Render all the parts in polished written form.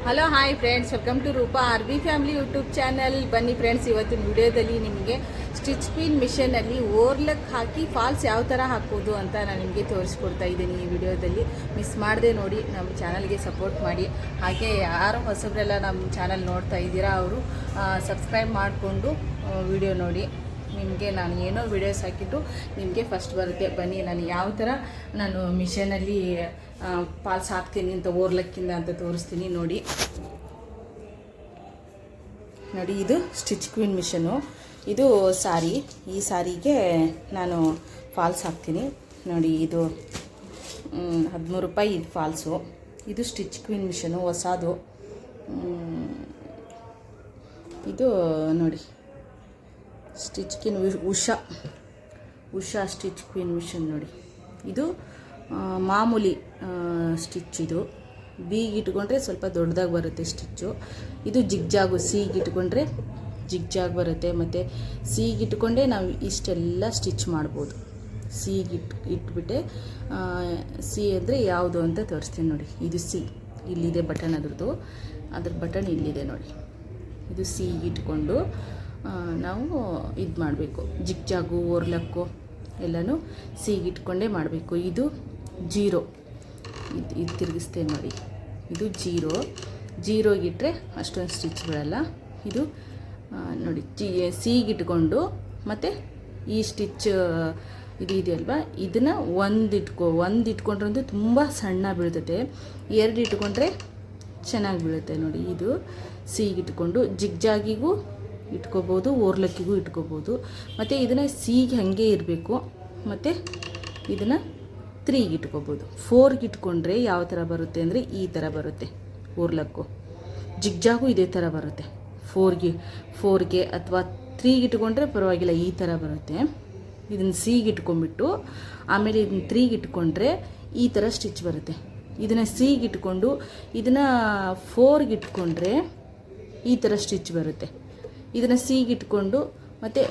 Hello hi friends, welcome to Rupa R B family YouTube channel. ಬನ್ನಿ friends, ಇವತ್ತಿನ ವಿಡಿಯೋದಲ್ಲಿ ನಿಮಗೆ ಸ್ಟಿಚ್ ಪಿನ್ ಮಿಷನಲ್ಲಿ ಓರ್ಲಕ್ ಹಾಕಿ ಫಾಲ್ಸ್ ಯಾವ ಥರ ಹಾಕೋದು ಅಂತ ನಾನು ನಿಮಗೆ ತೋರಿಸ್ಕೊಡ್ತಾ ಇದ್ದೀನಿ. ಈ ವಿಡಿಯೋದಲ್ಲಿ ಮಿಸ್ ಮಾಡದೆ ನೋಡಿ, ನಮ್ಮ ಚಾನಲ್ಗೆ ಸಪೋರ್ಟ್ ಮಾಡಿ. ಹಾಗೆ ಯಾರು ಹೊಸಬ್ರೆಲ್ಲ ನಮ್ಮ ಚಾನಲ್ ನೋಡ್ತಾ ಇದ್ದೀರಾ ಅವರು ಸಬ್ಸ್ಕ್ರೈಬ್ ಮಾಡಿಕೊಂಡು ವಿಡಿಯೋ ನೋಡಿ. ನಿಮಗೆ ನಾನು ಏನೋ ವಿಡಿಯೋಸ್ ಹಾಕಿದ್ದು ನಿಮಗೆ ಫಸ್ಟ್ ಬರುತ್ತೆ. ಬನ್ನಿ, ನಾನು ಯಾವ ಥರ ನಾನು ಮಿಷನಲ್ಲಿ ಫಾಲ್ಸ್ ಹಾಕ್ತೀನಿ ಅಂತ ಓರ್ಲಕ್ಕಿಂದ ಅಂತ ತೋರಿಸ್ತೀನಿ ನೋಡಿ. ಇದು ಸ್ಟಿಚ್ ಕ್ವೀನ್ ಮಿಷನು. ಇದು ಸಾರಿ, ಈ ಸಾರಿಗೆ ನಾನು ಫಾಲ್ಸ್ ಹಾಕ್ತೀನಿ ನೋಡಿ. ಇದು 13 ರೂಪಾಯಿ ಇದು ಫಾಲ್ಸು. ಇದು ಸ್ಟಿಚ್ ಕ್ವೀನ್ ಮಿಷನು ಹೊಸದು. ಇದು ನೋಡಿ stitch queen Usha stitch queen machine ನೋಡಿ. ಇದು ಮಾಮೂಲಿ ಸ್ಟಿಚ್. ಇದು ಬಿಗೆ ಇಟ್ಕೊಂಡ್ರೆ ಸ್ವಲ್ಪ ದೊಡ್ಡದಾಗಿ ಬರುತ್ತೆ ಸ್ಟಿಚ್ಚು. ಇದು ಜಿಗ್ಜಾಗು, ಸಿಗೆ ಇಟ್ಕೊಂಡ್ರೆ ಜಿಗ್ಜಾಗ್ ಬರುತ್ತೆ. ಮತ್ತು ಸಿಗೆ ಇಟ್ಕೊಂಡೆ ನಾವು ಇಷ್ಟೆಲ್ಲ ಸ್ಟಿಚ್ ಮಾಡ್ಬೋದು. ಸಿಗೆ ಇಟ್ಬಿಟ್ಟೆ ಸಿ ಅಂದರೆ ಯಾವುದು ಅಂತ ತೋರಿಸ್ತೀನಿ ನೋಡಿ. ಇದು ಸಿ, ಇಲ್ಲಿದೆ ಬಟನ್, ಅದ್ರ ಬಟನ್ ಇಲ್ಲಿದೆ ನೋಡಿ. ಇದು ಸಿಗೆ ಇಟ್ಕೊಂಡು ನಾವು ಇದು ಮಾಡಬೇಕು. ಜಿಗ್ಜಾಗು ಓರ್ಲಕ್ಕು ಎಲ್ಲನೂ ಸಿಗೆ ಇಟ್ಕೊಂಡೇ ಮಾಡಬೇಕು. ಇದು ಜೀರೋ, ಇದು ತಿರುಗಿಸ್ತೇನೆ ನೋಡಿ. ಇದು ಜೀರೋಗಿಟ್ಟರೆ ಅಷ್ಟೊಂದು ಸ್ಟಿಚ್ ಬರಲ್ಲ. ಇದು ನೋಡಿ ಸಿಗೆ ಇಟ್ಕೊಂಡು ಮತ್ತು ಈ ಸ್ಟಿಚ್ ಇದು ಇದೆಯಲ್ವಾ, ಇದನ್ನು ಒಂದು ಇಟ್ಕೊಂಡ್ರಂತೂ ತುಂಬ ಸಣ್ಣ ಬೀಳ್ತದೆ. 2 ಇಟ್ಕೊಂಡ್ರೆ ಚೆನ್ನಾಗಿ ಬೀಳುತ್ತೆ ನೋಡಿ. ಇದು ಸಿಗೆ ಇಟ್ಕೊಂಡು ಜಿಗ್ಜಾಗಿಗೂ ಇಟ್ಕೋಬೋದು, ಓರ್ಲಕ್ಕಿಗೂ ಇಟ್ಕೋಬೋದು. ಮತ್ತು ಇದನ್ನು ಸಿಗೆ ಹಾಗೆ ಇರಬೇಕು. ಮತ್ತು ಇದನ್ನು 3ಗೆ ಇಟ್ಕೋಬೋದು. 4ಗೆ ಇಟ್ಕೊಂಡ್ರೆ ಯಾವ ಥರ ಬರುತ್ತೆ ಅಂದರೆ ಈ ಥರ ಬರುತ್ತೆ ಓರ್ಲಕ್ಕು. ಜಿಗ್ಜಾಗು ಇದೇ ಥರ ಬರುತ್ತೆ. 4ಗೆ ಅಥವಾ 3ಗೆ ಇಟ್ಕೊಂಡ್ರೆ ಪರವಾಗಿಲ್ಲ, ಈ ಥರ ಬರುತ್ತೆ. ಇದನ್ನು ಸಿಗೆ ಇಟ್ಕೊಂಡ್ಬಿಟ್ಟು ಆಮೇಲೆ ಇದನ್ನು 3ಗೆ ಇಟ್ಕೊಂಡ್ರೆ ಈ ಥರ ಸ್ಟಿಚ್ ಬರುತ್ತೆ. ಇದನ್ನು ಸಿಗೆ ಇಟ್ಕೊಂಡು ಇದನ್ನು 4ಗೆ ಇಟ್ಕೊಂಡ್ರೆ ಈ ಥರ ಸ್ಟಿಚ್ ಬರುತ್ತೆ. ಇದನ್ನು ಸಿಗೆ ಇಟ್ಕೊಂಡು ಮತ್ತು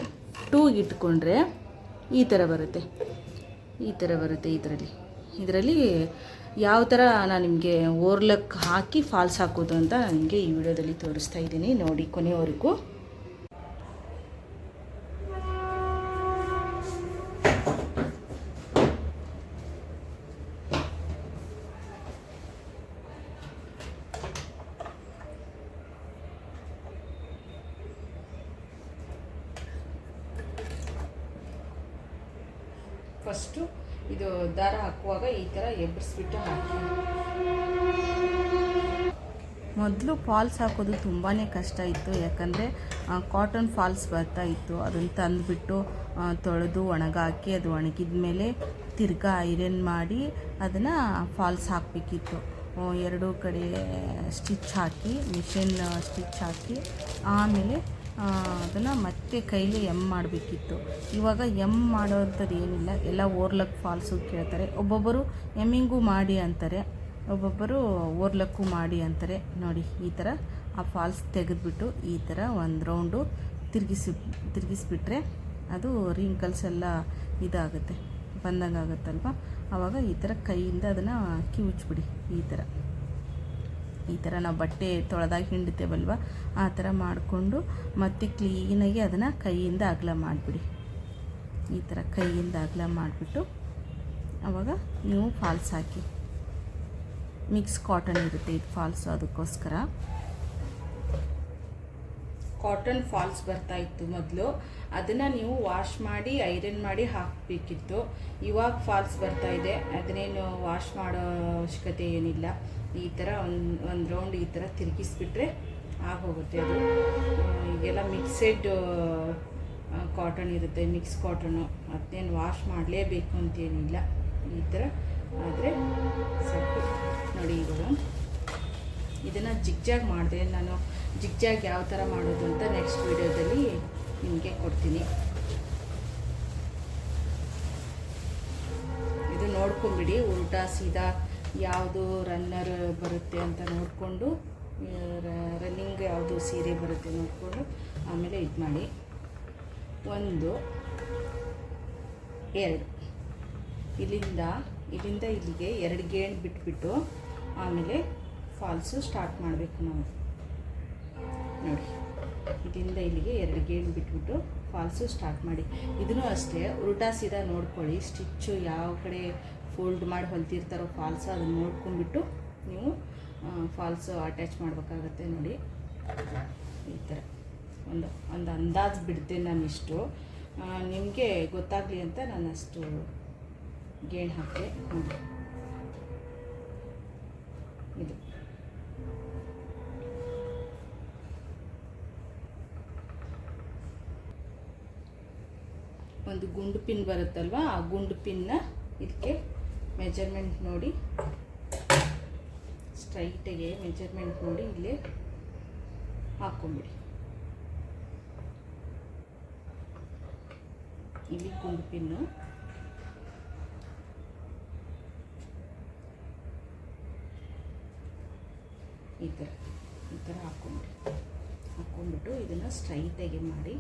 2ಗೆ ಇಟ್ಕೊಂಡ್ರೆ ಈ ಥರ ಬರುತ್ತೆ. ಇದರಲ್ಲಿ ಯಾವ ಥರ ನಾನು ನಿಮಗೆ ಓರ್ಲಕ್ ಹಾಕಿ ಫಾಲ್ಸ್ ಹಾಕೋದು ಅಂತ ನಿಮಗೆ ಈ ವಿಡಿಯೋದಲ್ಲಿ ತೋರಿಸ್ತಾ ಇದ್ದೀನಿ ನೋಡಿ ಕೊನೆಯವರೆಗೂ. ಫಸ್ಟು ಇದು ದಾರ ಹಾಕುವಾಗ ಈ ಥರ ಎಬ್ಬರಿಸ್ಬಿಟ್ಟು ಹಾಕಿ. ಮೊದಲು ಫಾಲ್ಸ್ ಹಾಕೋದು ತುಂಬಾ ಕಷ್ಟ ಇತ್ತು. ಯಾಕಂದರೆ ಕಾಟನ್ ಫಾಲ್ಸ್ ಬರ್ತಾ ಇತ್ತು. ಅದನ್ನು ತಂದುಬಿಟ್ಟು ತೊಳೆದು ಒಣಗಾಕಿ, ಅದು ಒಣಗಿದ ಮೇಲೆ ತಿರ್ಗಾ ಐರನ್ ಮಾಡಿ ಅದನ್ನು ಫಾಲ್ಸ್ ಹಾಕಬೇಕಿತ್ತು. 2 ಕಡೆ ಸ್ಟಿಚ್ ಹಾಕಿ, ಮಿಷಿನ್ ಸ್ಟಿಚ್ ಹಾಕಿ ಆಮೇಲೆ ಅದನ್ನು ಮತ್ತೆ ಕೈಲಿ ಮಾಡಬೇಕಿತ್ತು. ಇವಾಗ ಮಾಡೋವಂಥದ್ದು ಏನಿಲ್ಲ, ಎಲ್ಲ ಓರ್ಲಕ್ ಫಾಲ್ಸು ಕೇಳ್ತಾರೆ. ಒಬ್ಬೊಬ್ಬರು ಎಮ್ಮಿಂಗೂ ಮಾಡಿ ಅಂತಾರೆ, ಒಬ್ಬೊಬ್ಬರು ಓರ್ಲಕ್ಕು ಮಾಡಿ ಅಂತಾರೆ ನೋಡಿ. ಈ ಥರ ಆ ಫಾಲ್ಸ್ ತೆಗೆದುಬಿಟ್ಟು ಈ ಥರ ಒಂದು ರೌಂಡು ತಿರುಗಿಸ್ಬಿಟ್ರೆ ಅದು ರಿಂಕಲ್ಸ್ ಎಲ್ಲ ಇದಾಗುತ್ತೆ, ಬಂದಂಗೆ ಆಗುತ್ತಲ್ವ. ಆವಾಗ ಈ ಥರ ಕೈಯಿಂದ ಅದನ್ನು ಕಿವುಚ್ಬಿಡಿ. ಈ ಥರ ನಾವು ಬಟ್ಟೆ ತೊಳೆದಾಗ ಹಿಂಡ್ತೇವಲ್ವ, ಆ ಥರ ಮಾಡಿಕೊಂಡು ಮತ್ತೆ ಕ್ಲೀನಾಗಿ ಅದನ್ನು ಕೈಯಿಂದ ಅಗಲ ಮಾಡಿಬಿಡಿ. ಈ ಥರ ಕೈಯಿಂದ ಅಗಲ ಮಾಡಿಬಿಟ್ಟು ಆವಾಗ ನೀವು ಫಾಲ್ಸ್ ಹಾಕಿ. ಮಿಕ್ಸ್ ಕಾಟನ್ ಇರುತ್ತೆ ಇದು ಫಾಲ್ಸು, ಅದಕ್ಕೋಸ್ಕರ ಕಾಟನ್ ಫಾಲ್ಸ್ ಬರ್ತಾ ಇತ್ತು ಮೊದಲು. ಅದನ್ನು ನೀವು ವಾಶ್ ಮಾಡಿ ಐರನ್ ಮಾಡಿ ಹಾಕಬೇಕಿತ್ತು. ಇವಾಗ ಫಾಲ್ಸ್ ಬರ್ತಾ ಇದೆ, ಅದನ್ನೇನು ವಾಶ್ ಮಾಡೋ ಅವಶ್ಯಕತೆ ಏನಿಲ್ಲ. ಈ ಥರ ಒಂದು ರೌಂಡ್ ಈ ಥರ ತಿರುಗಿಸ್ಬಿಟ್ರೆ ಆಗೋಗುತ್ತೆ. ಅದು ಈಗೆಲ್ಲ ಮಿಕ್ಸೆಡ್ ಕಾಟನ್ ಇರುತ್ತೆ, ಮಿಕ್ಸ್ ಕಾಟನು. ಅದನ್ನೇನು ವಾಶ್ ಮಾಡಲೇಬೇಕು ಅಂತೇನಿಲ್ಲ. ಈ ಥರ ಆದರೆ ಸಾಕು ನೋಡಿ. ಇವಾಗ ಇದನ್ನು ಜಿಗ್ಜಾಗ್ ಮಾಡಿದೆ ನಾನು. ಜಿಗ್ಜಾಗ್ ಯಾವ ಥರ ಮಾಡೋದು ಅಂತ ನೆಕ್ಸ್ಟ್ ವಿಡಿಯೋದಲ್ಲಿ ನಿಮಗೆ ಕೊಡ್ತೀನಿ. ಇದು ನೋಡ್ಕೊಂಬಿಡಿ, ಉಲ್ಟಾ ಸೀದಾ ಯಾವುದು ರನ್ನರ್ ಬರುತ್ತೆ ಅಂತ ನೋಡಿಕೊಂಡು, ರನ್ನಿಂಗ್ ಯಾವುದು ಸೀರೆ ಬರುತ್ತೆ ನೋಡಿಕೊಂಡು ಆಮೇಲೆ ಇದು ಮಾಡಿ. 1 2 ಇಲ್ಲಿಂದ ಇಲ್ಲಿಗೆ 2 ಗೇಣು ಬಿಟ್ಬಿಟ್ಟು ಆಮೇಲೆ ಫಾಲ್ಸು ಸ್ಟಾರ್ಟ್ ಮಾಡಬೇಕು ನಾವು. ನೋಡಿ, ಇದರಿಂದ ಇಲ್ಲಿಗೆ 2 ಗೇಣು ಬಿಟ್ಬಿಟ್ಟು ಫಾಲ್ಸು ಸ್ಟಾರ್ಟ್ ಮಾಡಿ. ಇದನ್ನು ಅಷ್ಟೇ ಉಲ್ಟಾ ಸೀದಾ ನೋಡ್ಕೊಳ್ಳಿ. ಸ್ಟಿಚ್ಚು ಯಾವ ಕಡೆ ಫೋಲ್ಡ್ ಮಾಡಿ ಹೊಲ್ತಿರ್ತಾರೋ ಫಾಲ್ಸು ಅದನ್ನು ನೋಡ್ಕೊಂಡ್ಬಿಟ್ಟು ನೀವು ಫಾಲ್ಸು ಅಟ್ಯಾಚ್ ಮಾಡಬೇಕಾಗತ್ತೆ. ನೋಡಿ, ಈ ಥರ ಒಂದು ಅಂದಾಜು ಬಿಡ್ತೇನೆ ನಾನು. ಇಷ್ಟು ನಿಮಗೆ ಗೊತ್ತಾಗಲಿ ಅಂತ ನಾನು ಅಷ್ಟು ಗೇಣು ಹಾಕಿದೆ. ನೋಡಿ, ಇದು ಒಂದು ಗುಂಡು ಪಿನ್ ಬರುತ್ತಲ್ವ, ಆ ಗುಂಡು ಪಿನ್ನ ಇದಕ್ಕೆ ಮೆಜರ್ಮೆಂಟ್ ನೋಡಿ, ಸ್ಟ್ರೈಟಿಗೆ ಮೆಜರ್ಮೆಂಟ್ ನೋಡಿ ಇಲ್ಲೇ ಹಾಕ್ಕೊಂಬಿಡಿ. ಇಲ್ಲಿ ಗುಂಡು ಪಿನ್ನು ಈ ಥರ ಹಾಕ್ಕೊಂಡ್ಬಿಟ್ಟು ಇದನ್ನು ಸ್ಟ್ರೈಟಾಗಿ ಮಾಡಿ.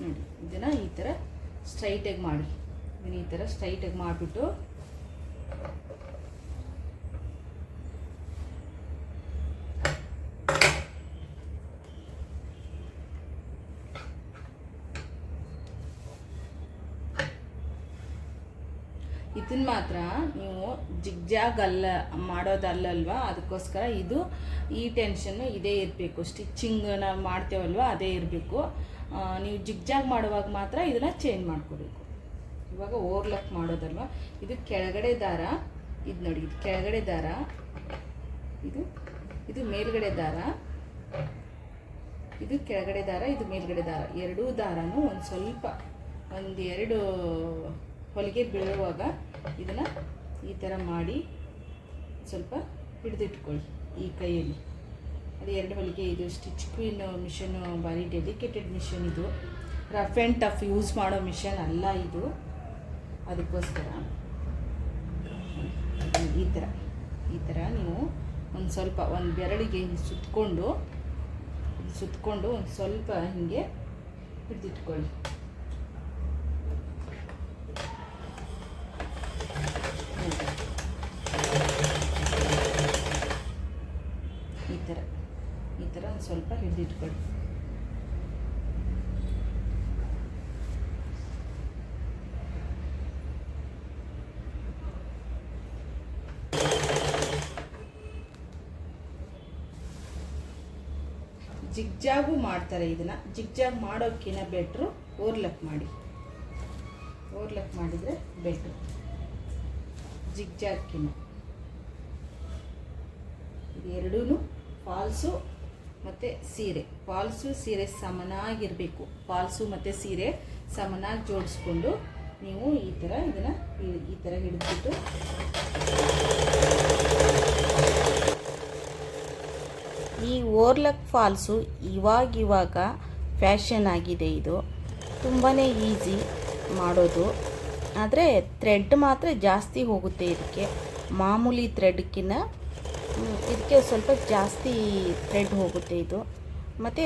ನೋಡಿ, ಇದನ್ನು ಈ ಥರ ಸ್ಟ್ರೈಟಾಗಿ ಮಾಡಿ. ಇದನ್ನು ಈ ಥರ ಸ್ಟ್ರೈಟಾಗಿ ಮಾಡಿಬಿಟ್ಟು ಇದನ್ನು ಮಾತ್ರ ನೀವು ಜಿಗ್ಜಾಗ್ ಮಾಡೋದಲ್ಲಲ್ವಾ, ಅದಕ್ಕೋಸ್ಕರ ಇದು ಈ ಟೆನ್ಷನ್ನು ಇದೇ ಇರಬೇಕು. ಸ್ಟಿಚ್ಚಿಂಗ್ ನಾವು ಮಾಡ್ತೇವಲ್ವ ಅದೇ ಇರಬೇಕು. ನೀವು ಜಿಗ್ಜಾಗ್ ಮಾಡುವಾಗ ಮಾತ್ರ ಇದನ್ನು ಚೇಂಜ್ ಮಾಡ್ಕೋಬೇಕು. ಇವಾಗ ಓವರ್ಲಕ್ ಮಾಡೋದಲ್ವ, ಇದು ಕೆಳಗಡೆ ದಾರ, ಇದು ನೋಡಿ, ಇದು ಕೆಳಗಡೆ ದಾರ, ಇದು ಮೇಲ್ಗಡೆ ದಾರ, ಇದು ಕೆಳಗಡೆ ದಾರ, ಇದು ಮೇಲ್ಗಡೆ ದಾರ. ಎರಡೂ ದಾರನೂ ಒಂದೆರಡು ಹೊಲಿಗೆ ಬೀಳುವಾಗ ಇದನ್ನು ಈ ಥರ ಮಾಡಿ ಸ್ವಲ್ಪ ಹಿಡಿದಿಟ್ಕೊಳ್ಳಿ ಈ ಕೈಯಲ್ಲಿ. ಅದು 2 ಹೊಲಿಗೆ. ಇದು ಸ್ಟಿಚ್ ಕ್ವೀನ್ ಮಿಷನ್ನು ಭಾರಿ ಡೆಡಿಕೇಟೆಡ್ ಮಿಷನ್. ಇದು ರಫ್ ಆ್ಯಂಡ್ ಟಫ್ ಯೂಸ್ ಮಾಡೋ ಮಿಷನ್ ಅಲ್ಲ ಇದು. ಅದಕ್ಕೋಸ್ಕರ ಈ ಥರ ನೀವು ಒಂದು ಬೆರಳಿಗೆ ಸುತ್ತಕೊಂಡು ಒಂದು ಸ್ವಲ್ಪ ಹೀಗೆ ಹಿಡಿದಿಟ್ಕೊಳ್ಳಿ. ಈ ಥರ ಒಂದು ಸ್ವಲ್ಪ ಹಿಡಿದಿಟ್ಕೊಳ್ಳಿ. ಜಿಗ್ಜಾಗು ಮಾಡ್ತಾರೆ. ಇದನ್ನು ಜಿಗ್ಜಾಗ್ ಮಾಡೋಕ್ಕಿಂತ ಬೆಟ್ರು ಓವರ್ಲಕ್ ಮಾಡಿ. ಓವರ್ಲಕ್ ಮಾಡಿದರೆ ಬೆಟ್ರು ಜಿಗ್ಜಾಗ್ಕಿನ್ನ. ಎರಡೂ ಫಾಲ್ಸು ಮತ್ತು ಸೀರೆ ಸಮನಾಗಿರಬೇಕು. ಫಾಲ್ಸು ಮತ್ತು ಸೀರೆ ಸಮನಾಗಿ ಜೋಡಿಸ್ಕೊಂಡು ನೀವು ಇದನ್ನು ಈ ಥರ ಹಿಡಿದ್ಬಿಟ್ಟು ಈ ಓವರ್ಲಕ್ ಫಾಲ್ಸು ಇವಾಗ ಫ್ಯಾಷನ್ ಆಗಿದೆ. ಇದು ತುಂಬಾ ಈಸಿ ಮಾಡೋದು. ಆದರೆ ಥ್ರೆಡ್ ಮಾತ್ರ ಜಾಸ್ತಿ ಹೋಗುತ್ತೆ ಇದಕ್ಕೆ. ಮಾಮೂಲಿ ಥ್ರೆಡ್ಕಿನ್ನ ಇದಕ್ಕೆ ಸ್ವಲ್ಪ ಜಾಸ್ತಿ ಥ್ರೆಡ್ ಹೋಗುತ್ತೆ ಇದು. ಮತ್ತು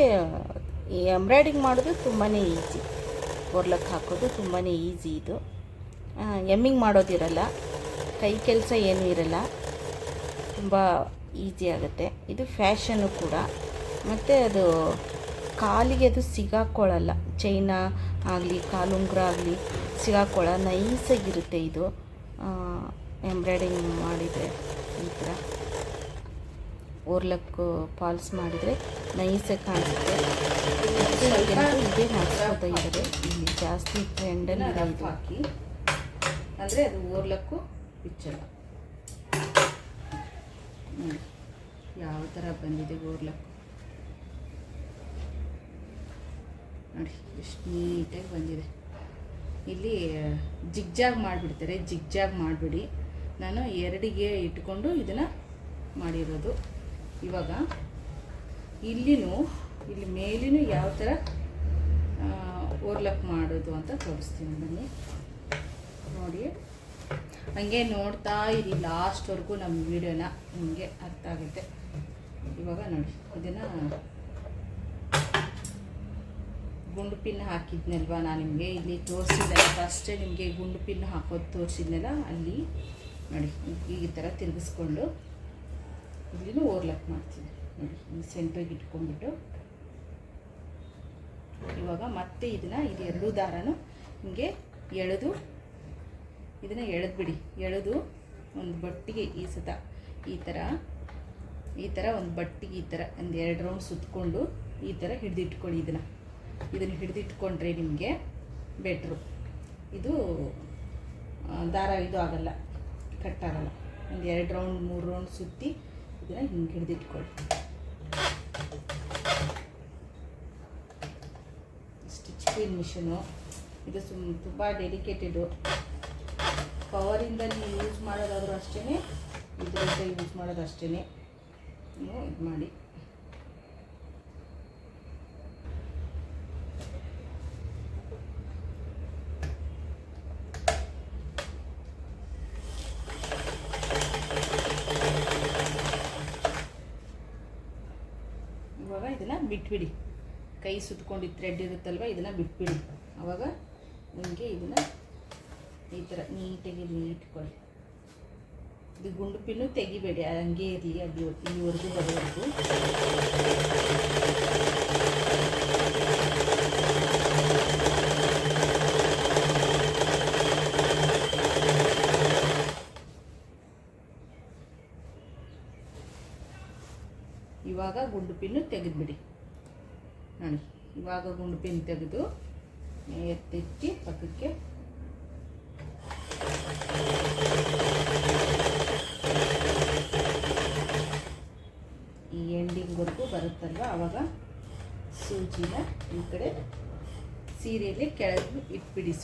ಎಂಬ್ರಾಯ್ಡಿಂಗ್ ಮಾಡೋದು ತುಂಬಾ ಈಸಿ. ಓವರ್ಲಕ್ ಹಾಕೋದು ತುಂಬಾ ಈಸಿ. ಇದು ಎಮ್ಮಿಂಗ್ ಮಾಡೋದಿರಲ್ಲ, ಕೈ ಕೆಲಸ ಏನೂ ಇರಲ್ಲ, ತುಂಬ ಈಸಿ ಆಗುತ್ತೆ. ಇದು ಫ್ಯಾಷನ್ನು ಕೂಡ. ಮತ್ತು ಅದು ಕಾಲಿಗೆ ಅದು ಸಿಗಾಕೊಳ್ಳಲ್ಲ. ಚೈನ ಆಗಲಿ ಕಾಲುಂಗುರ ಆಗಲಿ ಸಿಗಾಕೊಳ್ಳ ನೈಸಾಗಿರುತ್ತೆ ಇದು. ಎಂಬ್ರಾಯ್ಡಿಂಗ್ ಮಾಡಿದರೆ ಈ ಥರ ಓವರ್ಲಕ್ ಫಾಲ್ಸ್ ಮಾಡಿದರೆ ನೈಸಾಗಿ ಕಾಣಿಸುತ್ತೆ. ಇದೇ ಮಾಡಿಸ್ಕೋತಾ ಇದ್ದಾರೆ ಇಲ್ಲಿ ಜಾಸ್ತಿ ಟ್ರೆಂಡಲ್ಲಿ ಇದು ಹಾಕಿ, ಅಂದರೆ ಅದು ಓವರ್ಲಕ್ಕು ಬಿಚ್ಚಲ್ಲ. ಯಾವ ಥರ ಬಂದಿದೆ ಓವರ್ಲಕ್ ನೋಡಿ, ಎಷ್ಟು ನೀಟಾಗಿ ಬಂದಿದೆ. ಇಲ್ಲಿ ಜಿಗ್ಜಾಗ್ ಮಾಡಿಬಿಡ್ತಾರೆ. ಜಿಗ್ಜಾಗ್ ಮಾಡಿಬಿಡಿ. ನಾನು 2ಗೆ ಇಟ್ಕೊಂಡು ಇದನ್ನು ಮಾಡಿರೋದು. ಇವಾಗ ಇಲ್ಲಿ ಮೇಲಿನೂ ಯಾವ ಥರ ಓವರ್ಲಕ್ ಮಾಡೋದು ಅಂತ ತೋರಿಸ್ತೀನಿ ಬನ್ನಿ. ನೋಡಿ, ಹಂಗೆ ನೋಡ್ತಾ ಇರಿ ಲಾಸ್ಟ್ವರೆಗೂ ನಮ್ಮ ವಿಡಿಯೋನ, ನಿಮಗೆ ಅರ್ಥ ಆಗುತ್ತೆ. ಇವಾಗ ನೋಡಿ, ಇದನ್ನು ಗುಂಡು ಪಿನ್ ಹಾಕಿದ್ನಲ್ವ ನಾನು ನಿಮಗೆ ಇಲ್ಲಿ ತೋರಿಸಿದ್ದೆ. ಫಸ್ಟೇ ನಿಮಗೆ ಗುಂಡು ಪಿನ್ ಹಾಕೋದು ತೋರಿಸಿದ್ನಲ್ಲ, ಅಲ್ಲಿ ನೋಡಿ ಈ ಥರ ತಿರುಗಿಸ್ಕೊಂಡು ಇಲ್ಲಿನೂ ಓರ್ಲಕ್ ಮಾಡ್ತೀನಿ ನೋಡಿ. ಈ ಸೆಂಟ್ರಿಗೆ ಇಟ್ಕೊಂಡ್ಬಿಟ್ಟು ಇವಾಗ ಮತ್ತೆ ಇದು ಎರಡೂ ದಾರನೂ ಹಿಂಗೆ ಎಳೆದು ಇದನ್ನು ಎಳೆದ್ಬಿಡಿ. ಎಳೆದು ಒಂದು ಬಟ್ಟಿಗೆ ಈ ಸತ ಈ ಥರ ಒಂದು ಬಟ್ಟಿಗೆ ಈ ಥರ ಒಂದು 2 ರೌಂಡ್ ಸುತ್ತಕೊಂಡು ಈ ಥರ ಹಿಡಿದಿಟ್ಕೊಳ್ಳಿ. ಇದನ್ನು ಹಿಡಿದಿಟ್ಕೊಂಡ್ರೆ ನಿಮಗೆ ಬೆಟ್ರು. ಇದು ದಾರ ಇದು ಆಗಲ್ಲ, ಕಟ್ಟಾಗಲ್ಲ. ಒಂದು 2 ರೌಂಡ್ 3 ರೌಂಡ್ ಸುತ್ತಿ ಇದನ್ನು ಹಿಂಗೆ ಹಿಡಿದಿಟ್ಕೊಳ್ಳಿ. ಸ್ಟಿಚ್ ಕ್ವೀನ್ ಮಿಷನು ಇದು ತುಂಬ ಡೆಲಿಕೇಟೆಡು. ಪವರಿಂದ ನೀವು ಯೂಸ್ ಮಾಡೋದಾದರೂ ಅಷ್ಟೇ, ಇದರಿಂದ ಯೂಸ್ ಮಾಡೋದು ಅಷ್ಟೇ. ನೀವು ಇದು ಮಾಡಿ. ಇವಾಗ ಇದನ್ನು ಬಿಟ್ಬಿಡಿ. ಕೈ ಸುತ್ಕೊಂಡಿದ್ದು ಥ್ರೆಡ್ ಇರುತ್ತಲ್ವ, ಇದನ್ನು ಬಿಟ್ಬಿಡಿ. ಆವಾಗ ನಿಮಗೆ ಇದನ್ನು ಈ ಥರ ನೀಟಾಗಿ ಇಟ್ಕೊಳ್ಳಿ. ಇದು ಗುಂಡು ಪಿನ್ನು ತೆಗಿಬೇಡಿ, ಹಂಗೆ ಇರಲಿ ಇಲ್ಲಿವರೆಗೂ ಬರೋವರೆಗೂ. ಇವಾಗ ಗುಂಡು ಪಿನ್ನು ತೆಗೆದುಬಿಡಿ ನೋಡಿ. ಇವಾಗ ಗುಂಡು ಪಿನ್ ತೆಗೆದು ಎತ್ತಿ ಪಕ್ಕಕ್ಕೆ ಈ ಎಂಡಿಂಗ್ವರೆಗೂ ಬರುತ್ತಲ್ವ, ಆವಾಗ ಸೂಜಿನ ಈ ಕಡೆ ಸೀರೆಯಲ್ಲಿ ಕೆಳಗೆ ಇಟ್ಬಿಡಿ.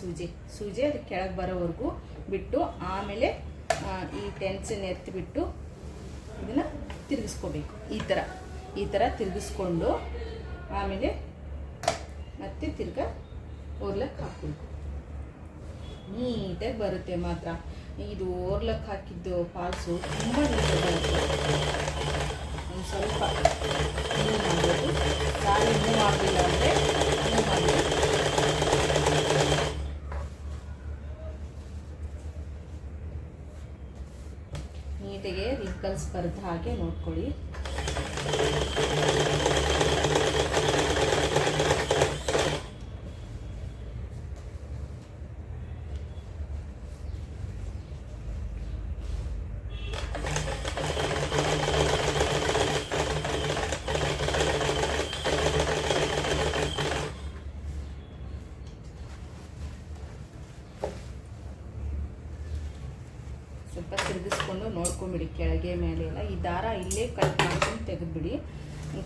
ಸೂಜಿ ಅದು ಕೆಳಗೆ ಬರೋವರೆಗೂ ಬಿಟ್ಟು ಆಮೇಲೆ ಈ ಟೆನ್ಷನ್ ಎತ್ತಿಬಿಟ್ಟು ಇದನ್ನು ತಿರುಗಿಸ್ಕೋಬೇಕು. ಈ ಥರ ತಿರುಗಿಸ್ಕೊಂಡು ಆಮೇಲೆ ಮತ್ತೆ ತಿರ್ಗಾ ಓರ್ಲಕ್ಕೆ ಹಾಕಬೇಕು. ನೀಟಾಗಿ ಬರುತ್ತೆ ಮಾತ್ರ. ಇದು ಓರ್ಲಕ್ಕೆ ಹಾಕಿದ್ದು ಫಾಲ್ಸು ತುಂಬ ನೀಟಾಗಿ ಬರುತ್ತೆ. ಒಂದು ಸ್ವಲ್ಪ ಮೂವ್ ಮಾಡಬೇಕು. ಸಾರಿ ಮೂವ್ ಆಗಲಿಲ್ಲ ಅಂದರೆ ಮೂವ್ ಮಾಡಬೇಕು. ನೀಟಾಗೆ ರಿಂಕಲ್ಸ್ ಬರದ ಹಾಗೆ ನೋಡ್ಕೊಳ್ಳಿ. ಸ್ವಲ್ಪ ತಿರುಗಿಸ್ಕೊಂಡು ನೋಡ್ಕೊಂಬಿಡಿ ಕೆಳಗೆ ಮೇಲೆ ಎಲ್ಲ. ಈ ದಾರ ಇಲ್ಲೇ ಕಟ್ ಮಾಡ್ಕೊಂಡು ತೆಗೆದುಬಿಡಿ.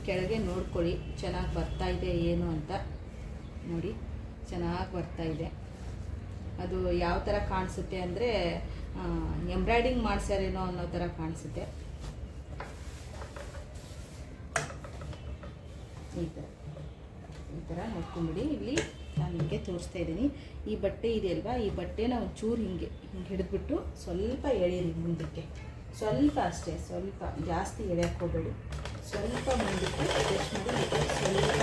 ಕೆಳಗೆ ನೋಡ್ಕೊಳ್ಳಿ ಚೆನ್ನಾಗಿ ಬರ್ತಾಯಿದೆ ಏನು ಅಂತ ನೋಡಿ. ಚೆನ್ನಾಗಿ ಬರ್ತಾಯಿದೆ. ಅದು ಯಾವ ಥರ ಕಾಣಿಸುತ್ತೆ ಅಂದರೆ ಎಂಬ್ರಾಯ್ಡಿಂಗ್ ಮಾಡ್ಸ್ಯಾರೇನೋ ಅನ್ನೋ ಥರ ಕಾಣಿಸುತ್ತೆ. ಈ ಥರ ನೋಡ್ಕೊಂಬಿಡಿ. ಇಲ್ಲಿ ನಾನು ಹಿಂಗೆ ತೋರಿಸ್ತಾ ಇದ್ದೀನಿ. ಈ ಬಟ್ಟೆ ಇದೆ ಅಲ್ವಾ, ಈ ಬಟ್ಟೆನ ಒಂಚೂರು ಹಿಂಗೆ ಹಿಡಿದ್ಬಿಟ್ಟು ಸ್ವಲ್ಪ ಎಳೀರಿ ಮುಂದಕ್ಕೆ. ಸ್ವಲ್ಪ ಅಷ್ಟೇ, ಸ್ವಲ್ಪ ಜಾಸ್ತಿ ಎಳೆಯಕ್ಕೆ ಹೋಗಬೇಡಿ. ಸ್ವಲ್ಪ ಮುಂದಕ್ಕೆ ಅಡ್ಜಸ್ಟ್ ಮಾಡಿ ಸ್ವಲ್ಪ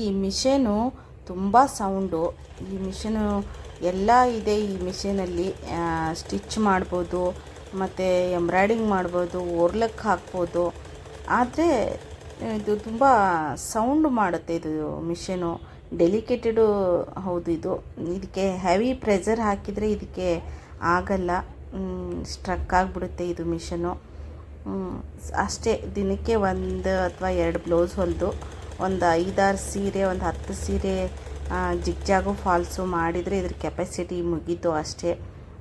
ಈ ಮಿಷನು ತುಂಬ ಸೌಂಡು. ಈ ಮಿಷನು ಎಲ್ಲ ಇದೆ. ಈ ಮಿಷನಲ್ಲಿ ಸ್ಟಿಚ್ ಮಾಡ್ಬೋದು, ಮತ್ತು ಎಂಬ್ರಾಯ್ಡಿಂಗ್ ಮಾಡ್ಬೋದು, ಓರ್ಲಕ್ಕೆ ಹಾಕ್ಬೋದು. ಆದರೆ ಇದು ತುಂಬ ಸೌಂಡು ಮಾಡುತ್ತೆ. ಇದು ಮಿಷನು ಡೆಲಿಕೇಟೆಡು ಹೌದು. ಇದಕ್ಕೆ ಹೆವಿ ಪ್ರೆಷರ್ ಹಾಕಿದರೆ ಇದಕ್ಕೆ ಆಗಲ್ಲ, ಸ್ಟ್ರಕ್ ಆಗಿಬಿಡುತ್ತೆ ಇದು ಮಿಷನು. ಅಷ್ಟೇ, ದಿನಕ್ಕೆ 1 ಅಥವಾ 2 ಬ್ಲೌಸ್ ಹೊಲಿದು ಒಂದು 5-6 ಸೀರೆ, ಒಂದು 10 ಸೀರೆ ಜಿಗ್ಜಾಗು ಫಾಲ್ಸು ಮಾಡಿದರೆ ಇದ್ರ ಕೆಪಾಸಿಟಿ ಮುಗೀತು ಅಷ್ಟೇ.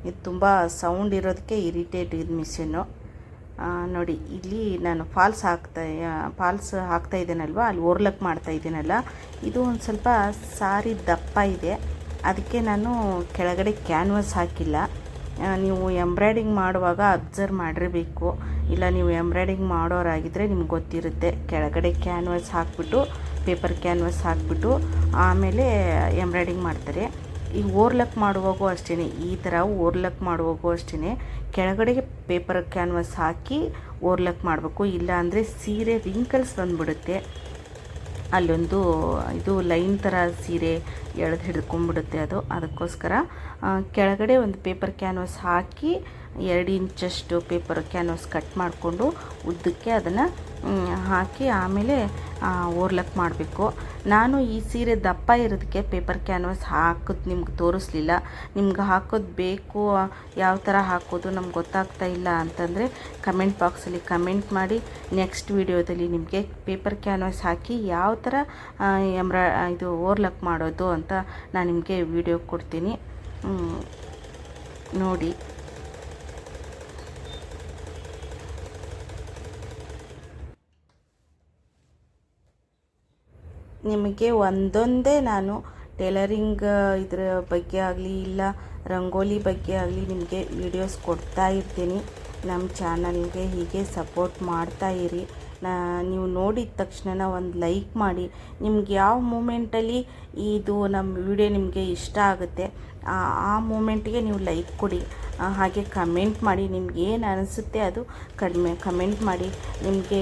ಇದು ತುಂಬ ಸೌಂಡ್ ಇರೋದಕ್ಕೆ ಇರಿಟೇಟ್ ಇದು ಮಿಷನ್ನು. ನೋಡಿ, ಇಲ್ಲಿ ನಾನು ಫಾಲ್ಸ್ ಹಾಕ್ತಾ ಇದ್ದೀನಲ್ವ, ಅಲ್ಲಿ ಓರ್ಲಕ್ ಮಾಡ್ತಾ ಇದ್ದೀನಲ್ಲ, ಇದು ಒಂದು ಸ್ವಲ್ಪ ಸಾರಿ ದಪ್ಪ ಇದೆ. ಅದಕ್ಕೆ ನಾನು ಕೆಳಗಡೆ ಕ್ಯಾನ್ವಾಸ್ ಹಾಕಿಲ್ಲ. ನೀವು ಎಂಬ್ರಾಯ್ಡಿಂಗ್ ಮಾಡುವಾಗ ಅಬ್ಸರ್ವ್ ಮಾಡಿರಬೇಕು. ಇಲ್ಲ ನೀವು ಎಂಬ್ರಾಯ್ಡಿಂಗ್ ಮಾಡೋರಾಗಿದ್ದರೆ ನಿಮ್ಗೆ ಗೊತ್ತಿರುತ್ತೆ. ಕೆಳಗಡೆ ಕ್ಯಾನ್ವಾಸ್ ಹಾಕಿಬಿಟ್ಟು ಪೇಪರ್ ಕ್ಯಾನ್ವಾಸ್ ಹಾಕಿಬಿಟ್ಟು ಆಮೇಲೆ ಎಂಬ್ರಾಯ್ಡಿಂಗ್ ಮಾಡ್ತಾರೆ. ಈ ಓರ್ಲಕ್ ಮಾಡುವಾಗೂ ಅಷ್ಟೇ, ಈ ಥರ ಓರ್ಲಕ್ ಮಾಡುವಾಗೂ ಅಷ್ಟೇ ಕೆಳಗಡೆಗೆ ಪೇಪರ್ ಕ್ಯಾನ್ವಾಸ್ ಹಾಕಿ ಓರ್ಲಕ್ ಮಾಡಬೇಕು. ಇಲ್ಲ ಅಂದರೆ ಸೀರೆ ರಿಂಕಲ್ಸ್ ಬಂದುಬಿಡುತ್ತೆ. ಅಲ್ಲೊಂದು ಇದು ಲೈನ್ ಥರ ಸೀರೆ ಎಳೆದು ಹಿಡ್ಕೊಂಡ್ಬಿಡುತ್ತೆ ಅದು. ಅದಕ್ಕೋಸ್ಕರ ಕೆಳಗಡೆ ಒಂದು ಪೇಪರ್ ಕ್ಯಾನ್ವಾಸ್ ಹಾಕಿ 2 ಇಂಚಷ್ಟು ಪೇಪರ್ ಕ್ಯಾನ್ವಾಸ್ ಕಟ್ ಮಾಡಿಕೊಂಡು ಉದ್ದಕ್ಕೆ ಅದನ್ನು ಹಾಕಿ ಆಮೇಲೆ ಓರ್ಲಕ್ ಮಾಡಬೇಕು. ನಾನು ಈ ಸೀರೆ ದಪ್ಪ ಇರೋದಕ್ಕೆ ಪೇಪರ್ ಕ್ಯಾನ್ವಾಸ್ ಹಾಕೋದು ನಿಮ್ಗೆ ತೋರಿಸ್ಲಿಲ್ಲ. ನಿಮ್ಗೆ ಹಾಕೋದು ಬೇಕು, ಯಾವ ಥರ ಹಾಕೋದು ನಮ್ಗೆ ಗೊತ್ತಾಗ್ತಾ ಇಲ್ಲ ಅಂತಂದರೆ ಕಮೆಂಟ್ ಬಾಕ್ಸಲ್ಲಿ ಕಮೆಂಟ್ ಮಾಡಿ. ನೆಕ್ಸ್ಟ್ ವಿಡಿಯೋದಲ್ಲಿ ನಿಮಗೆ ಪೇಪರ್ ಕ್ಯಾನ್ವಾಸ್ ಹಾಕಿ ಯಾವ ಥರ ಇದು ಓರ್ಲಕ್ ಮಾಡೋದು ಅಂತ ನಾನು ನಿಮಗೆ ವಿಡಿಯೋ ಕೊಡ್ತೀನಿ, ನೋಡಿ. ನಿಮಗೆ ಒಂದೊಂದೇ ನಾನು ಟೈಲರಿಂಗ್ ಇದ್ರ ಬಗ್ಗೆ ಆಗಲಿ ಇಲ್ಲ ರಂಗೋಲಿ ಬಗ್ಗೆ ಆಗಲಿ ನಿಮಗೆ ವಿಡಿಯೋಸ್ ಕೊಡ್ತಾ ಇರ್ತೀನಿ. ನಮ್ಮ ಚಾನಲ್ಗೆ ಹೀಗೆ ಸಪೋರ್ಟ್ ಮಾಡ್ತಾ ಇರಿ. ನೀವು ನೋಡಿದ ತಕ್ಷಣ ಒಂದು ಲೈಕ್ ಮಾಡಿ. ನಿಮ್ಗೆ ಯಾವ ಮೂಮೆಂಟಲ್ಲಿ ಇದು ನಮ್ಮ ವಿಡಿಯೋ ನಿಮಗೆ ಇಷ್ಟ ಆಗುತ್ತೆ ಆ ಮೂಮೆಂಟಿಗೆ ನೀವು ಲೈಕ್ ಕೊಡಿ. ಹಾಗೆ ಕಮೆಂಟ್ ಮಾಡಿ. ನಿಮ್ಗೆ ಏನು ಅನಿಸುತ್ತೆ ಅದು ಕಮೆಂಟ್ ಮಾಡಿ. ನಿಮಗೆ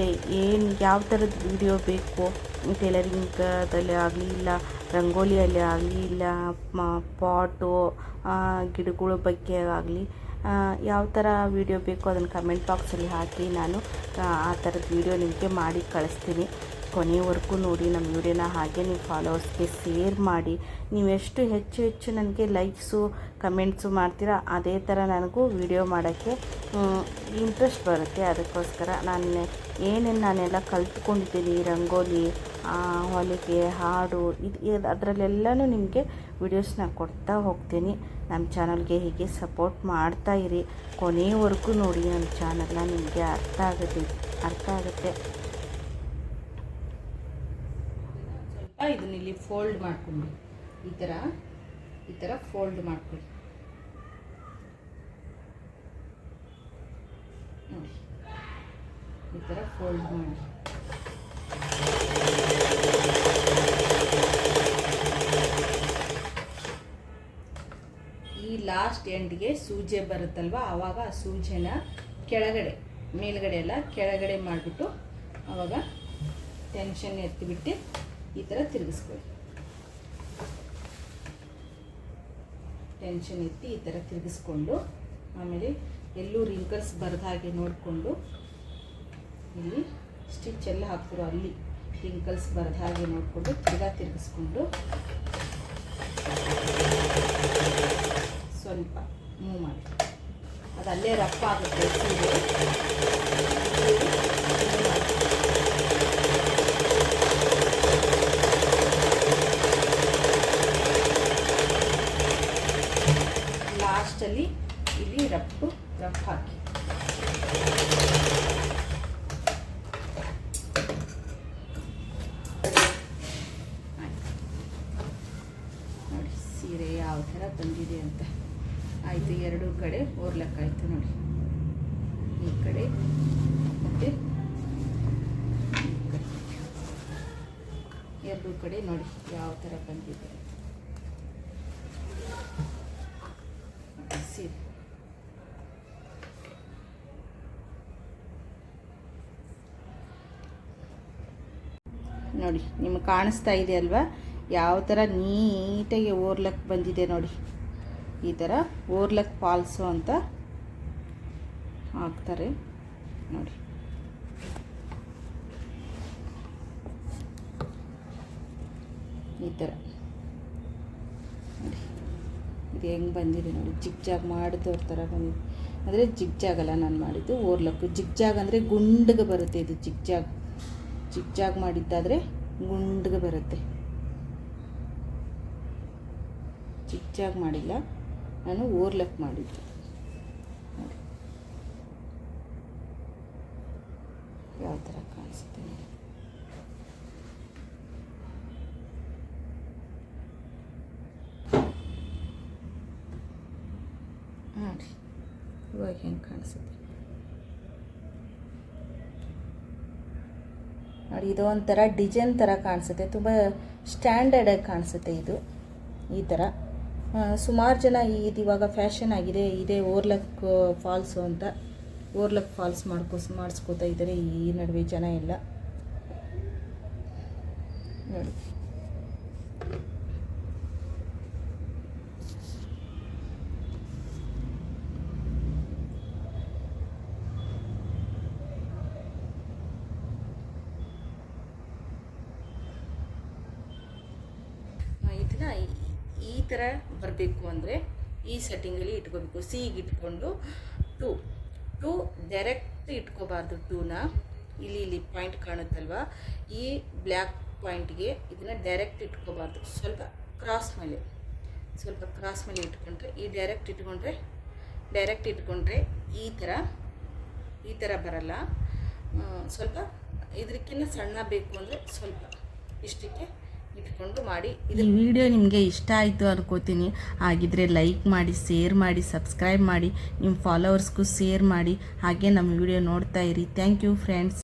ಯಾವ ಥರದ ವಿಡಿಯೋ ಬೇಕು, ಟೈಲರಿಂಗದಲ್ಲಿ ಆಗಲಿ ಇಲ್ಲ ರಂಗೋಲಿಯಲ್ಲಿ ಆಗಲಿ ಇಲ್ಲ ಪಾಟು ಗಿಡಗಳ ಬಗ್ಗೆ ಆಗಲಿ ಯಾವ ಥರ ವಿಡಿಯೋ ಬೇಕು ಅದನ್ನು ಕಮೆಂಟ್ ಬಾಕ್ಸಲ್ಲಿ ಹಾಕಿ. ನಾನು ಆ ಥರದ ವಿಡಿಯೋ ನಿಮಗೆ ಮಾಡಿ ಕಳಿಸ್ತೀನಿ. ಕೊನೆಯವರೆಗೂ ನೋಡಿ ನಮ್ಮ ವಿಡಿಯೋನ. ಹಾಗೆ ನೀವು ಫಾಲೋವರ್ಸ್ಗೆ ಶೇರ್ ಮಾಡಿ. ನೀವು ಎಷ್ಟು ಹೆಚ್ಚು ನನಗೆ ಲೈಕ್ಸು ಕಮೆಂಟ್ಸು ಮಾಡ್ತೀರಾ ಅದೇ ಥರ ನನಗೂ ವಿಡಿಯೋ ಮಾಡೋಕ್ಕೆ ಇಂಟ್ರೆಸ್ಟ್ ಬರುತ್ತೆ. ಅದಕ್ಕೋಸ್ಕರ ನಾನೆಲ್ಲ ಕಲ್ತ್ಕೊಂಡಿದ್ದೀನಿ, ರಂಗೋಲಿ, ಹೊಲಿಗೆ, ಹಾಡು, ಅದರಲ್ಲೆಲ್ಲನೂ ನಿಮಗೆ ವಿಡಿಯೋಸ್ನ ಕೊಡ್ತಾ ಹೋಗ್ತೀನಿ. ನಮ್ಮ ಚಾನಲ್ಗೆ ಹೀಗೆ ಸಪೋರ್ಟ್ ಮಾಡ್ತಾ ಇರಿ. ಕೊನೆಯವರೆಗೂ ನೋಡಿ ನಮ್ಮ ಚಾನಲ್ನ, ನಿಮಗೆ ಅರ್ಥ ಆಗುತ್ತೆ. ಸ್ವಲ್ಪ ಇದನ್ನ ಇಲ್ಲಿ ಫೋಲ್ಡ್ ಮಾಡ್ಕೊಂಡು ಈ ಥರ ಫೋಲ್ಡ್ ಮಾಡ್ಕೊಳ್ಳಿ ನೋಡಿ. ಈ ಥರ ಫೋಲ್ಡ್ ಮಾಡಿ ಈ ಲಾಸ್ಟ್ ಎಂಡ್ಗೆ ಸೂಜೆ ಬರುತ್ತಲ್ವ, ಆವಾಗ ಆ ಸೂಜೆನ ಕೆಳಗಡೆ, ಮೇಲ್ಗಡೆ ಎಲ್ಲ ಕೆಳಗಡೆ ಮಾಡಿಬಿಟ್ಟು ಆವಾಗ ಟೆನ್ಷನ್ ಎತ್ತಿಬಿಟ್ಟು ಈ ಥರ ತಿರುಗಿಸ್ಕೊಳ್ಳಿ. ಟೆನ್ಷನ್ ಎತ್ತಿ ಈ ಥರ ತಿರುಗಿಸ್ಕೊಂಡು ಆಮೇಲೆ ಎಲ್ಲೂ ರಿಂಕಲ್ಸ್ ಬರದ ಹಾಗೆ ನೋಡಿಕೊಂಡು ಇಲ್ಲಿ ಸ್ಟಿಚ್ ಎಲ್ಲ ಹಾಕ್ತಿರೋ ಅಲ್ಲಿ ರಿಂಕಲ್ಸ್ ಬರದ ಹಾಗೆ ನೋಡಿಕೊಂಡು ತಿರುಗಿಸ್ಕೊಂಡು ಸ್ವಲ್ಪ ಮೂವ್ ಮಾಡಿ. ಅದು ಅಲ್ಲೇ ರಫ್ ಆಗುತ್ತೆ ಸೀರೆ. ಲಾಸ್ಟಲ್ಲಿ ಇಲ್ಲಿ ರಫ್ ಹಾಕಿ ನೋಡಿ ಸೀರೆ ಯಾವ ಥರ ಬಂದಿದೆ ಅಂತ. ಆಯಿತು, ಎರಡೂ ಕಡೆ ಓರ್ಲಕ್ಕಾಯಿತು ನೋಡಿ. ಈ ಕಡೆ ಮತ್ತು ಎರಡೂ ಕಡೆ ನೋಡಿ ಯಾವ ಥರ ಬಂದಿದೆ ಸೀರೆ. ನೋಡಿ ನಿಮಗೆ ಕಾಣಿಸ್ತಾ ಇದೆ ಅಲ್ವಾ ಯಾವ ಥರ ನೀಟಾಗಿ ಓರ್ಲಕ್ ಬಂದಿದೆ ನೋಡಿ. ಈ ಥರ ಓರ್ಲಕ್ ಫಾಲ್ಸು ಅಂತ ಹಾಕ್ತಾರೆ ನೋಡಿ. ಈ ಥರ ನೋಡಿ ಇದು ಹೆಂಗೆ ಬಂದಿದೆ ನೋಡಿ. ಜಿಗ್ಜಾಗ್ ಮಾಡಿದವ್ರ ಥರ ಬಂದಿದೆ. ಅಂದರೆ ಜಿಗ್ಜಾಗಲ್ಲ ನಾನು ಮಾಡಿದ್ದು ಓರ್ಲಕ್ಕು. ಜಿಗ್ಜಾಗ್ ಅಂದರೆ ಗುಂಡಿಗೆ ಬರುತ್ತೆ. ಇದು ಜಿಗ್ಜಾಗ್ ಮಾಡಿದ್ದಾದರೆ ಗುಂಡಿಗೆ ಬರುತ್ತೆ. ಜಿಗ್ಜಾಗ್ ಮಾಡಿಲ್ಲ, ನಾನು ಓರ್ಲಕ್ ಮಾಡಿದ್ದು ನೋಡಿ. ಯಾವ ಥರ ಕಾಣಿಸುತ್ತೆ ನೋಡಿ. ನೋಡಿ ಇವಾಗ ಹೆಂಗೆ ಕಾಣಿಸುತ್ತೆ ನೋಡಿ. ಇದು ಒಂಥರ ಡಿಸೈನ್ ಥರ ಕಾಣಿಸುತ್ತೆ, ತುಂಬ ಸ್ಟ್ಯಾಂಡರ್ಡಾಗಿ ಕಾಣಿಸುತ್ತೆ ಇದು ಈ ಥರ. ಸುಮಾರು ಜನ ಇದು ಇವಾಗ ಫ್ಯಾಷನ್ ಆಗಿದೆ, ಇದೇ ಓರ್ಲಕ್ ಫಾಲ್ಸು ಅಂತ ಓರ್ಲಕ್ ಫಾಲ್ಸ್ ಮಾಡಿಸ್ಕೋತಾ ಇದ್ದಾರೆ ಈ ನಡುವೆ ಜನ ಎಲ್ಲ ನೋಡಿ. ಇದನ್ನ ಈ ಥರ ಬರಬೇಕು ಅಂದರೆ ಈ ಸೆಟ್ಟಿಂಗಲ್ಲಿ ಇಟ್ಕೋಬೇಕು. ಸಿಗೆ ಇಟ್ಕೊಂಡು ಟೂ ಡೈರೆಕ್ಟ್ ಇಟ್ಕೋಬಾರ್ದು. ಟೂನ ಇಲ್ಲಿ ಪಾಯಿಂಟ್ ಕಾಣುತ್ತಲ್ವ, ಈ ಬ್ಲ್ಯಾಕ್ ಪಾಯಿಂಟ್ಗೆ ಇದನ್ನು ಡೈರೆಕ್ಟ್ ಇಟ್ಕೋಬಾರ್ದು. ಸ್ವಲ್ಪ ಕ್ರಾಸ್ ಮೇಲೆ ಇಟ್ಕೊಂಡ್ರೆ, ಈ ಡೈರೆಕ್ಟ್ ಇಟ್ಕೊಂಡ್ರೆ ಈ ಥರ ಬರಲ್ಲ. ಸ್ವಲ್ಪ ಇದಕ್ಕಿಂತ ಸಣ್ಣ ಬೇಕು ಅಂದರೆ ಸ್ವಲ್ಪ ಇಷ್ಟಕ್ಕೆ ಇಟ್ಕೊಂಡು ಮಾಡಿ. ಈ ವಿಡಿಯೋ ನಿಮಗೆ ಇಷ್ಟ ಆಯಿತು ಅನ್ಕೋತೀನಿ. ಹಾಗಿದ್ರೆ ಲೈಕ್ ಮಾಡಿ, ಶೇರ್ ಮಾಡಿ, ಸಬ್ಸ್ಕ್ರೈಬ್ ಮಾಡಿ, ನಿಮ್ಮ ಫಾಲೋವರ್ಸ್ಗೂ ಶೇರ್ ಮಾಡಿ. ಹಾಗೆ ನಮ್ಮ ವಿಡಿಯೋ ನೋಡ್ತಾ ಇರಿ. Thank you friends.